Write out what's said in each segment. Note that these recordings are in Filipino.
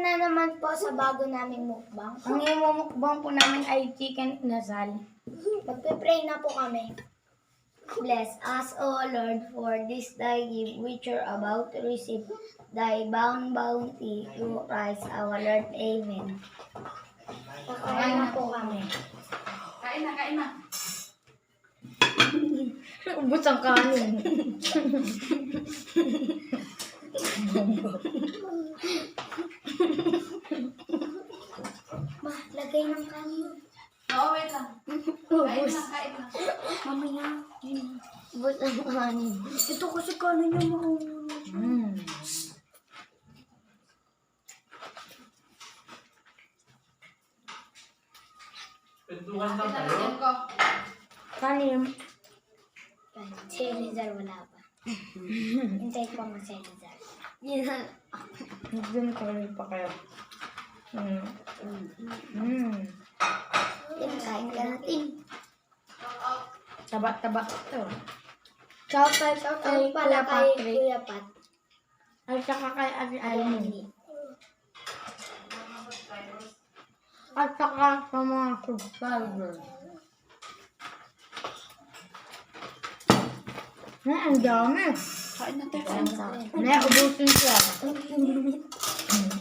na naman po sa bago naming mukbang. Ang imumukbang po namin ay chicken inasal. Magpe-pray na po kami. Bless us, O Lord, for this thy gift which you're about to receive, thy bounty through Christ our Lord. Amen. Kakain na po kami. Kain na, kain na. Ubus ang kanin. Ma, lagay ng kanin. Oo, wait lang. Kain Ubus. na, kain na. Mamaya. Ubus ang kanin. Ito kasi kanin yung mahulog. Pintukan lang Kita kayo. natin ko. Kanin. Si Rizal wala pa. Hintay ko ang si Rizal. Yan. Doon kanin pa kayo. Yan, kain ka natin. Taba-taba ito. Shout out Kay pala Kuya kay Patrick. Kuya Pat. At saka kay Ate Almin. At saka sa mga subscribers. Ang dami. Kain na tayo. May ubusin siya.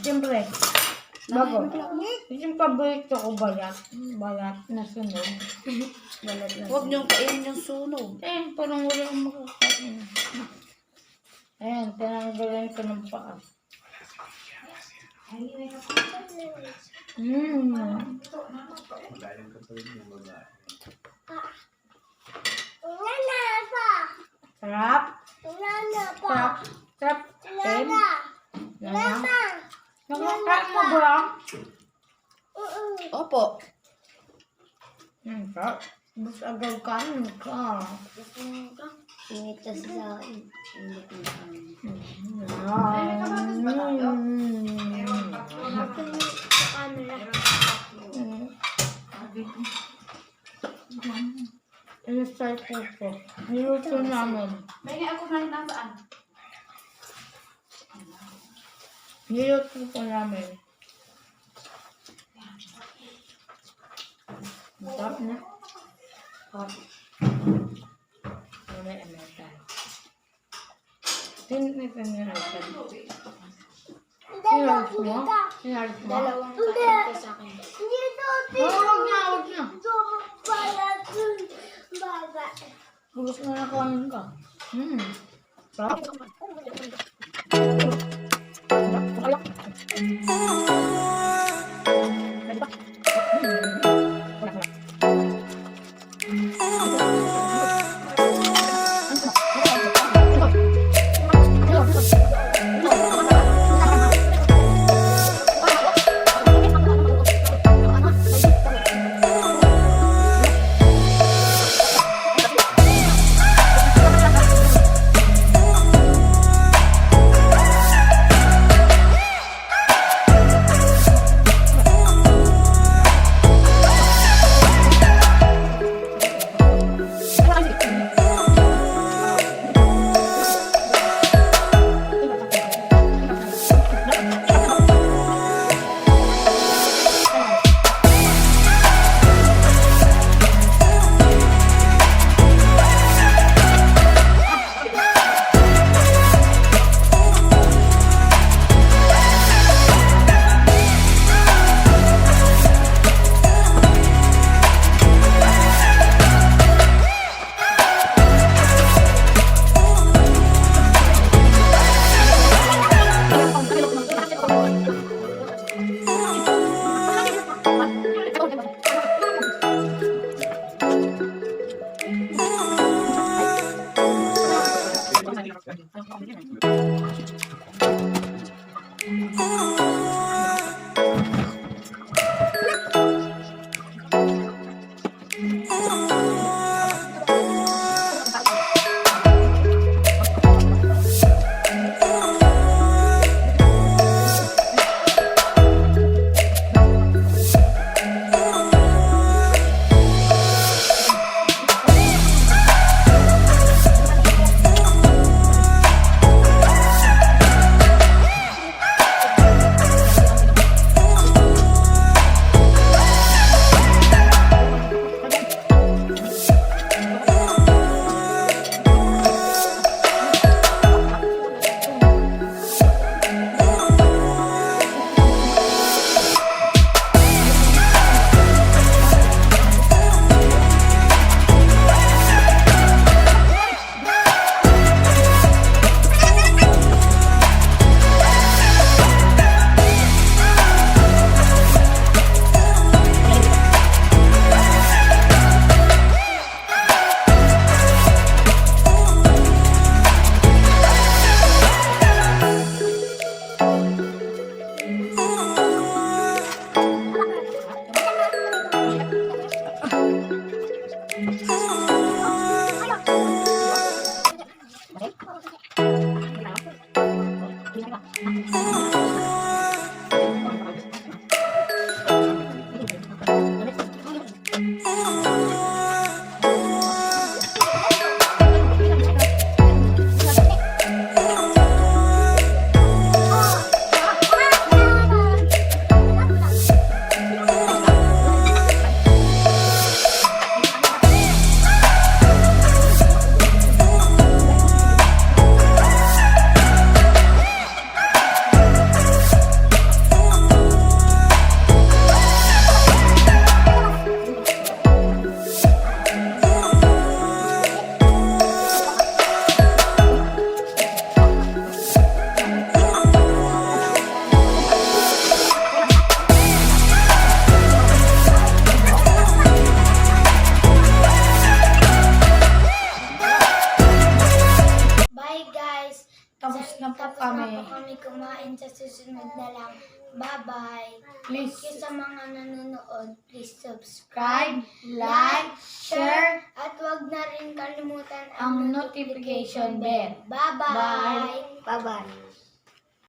Siyempre. Bago. Yung paborito ko bayat. Bayat na sunog. Balat na Huwag sunog. niyong kainin yung sunog. Parang wala akong makakain. Ayan, tinanggalan ko ng paa. Magaling ka pa rin yung babae. Sarap. Sarap. Sarap. Lala. Nakakain mo ba? Opo. Sarap. Bus agad kanin ka. Init kasi sa akin. Init na sa akin. Sa camera. Ilusay po po. Niluto namin. May ako na nasaan. Niluto po namin. Sarap na. Mamaya ano tayo. Tinit na nilalasan. Sinalit mo? Sinalit mo? Dalawang kain ko sa akin. Huwag na, huwag na. Gusto na nakain ka. Sarap. Bye guys! Tapos na po Tapos kami. na po kami kumain sa susunod na lang. Bye-bye! Please Thank you sa mga nanonood. Please subscribe, subscribe, like, share, at wag na rin kalimutan ang notification bell. Bye-bye! Bye-bye!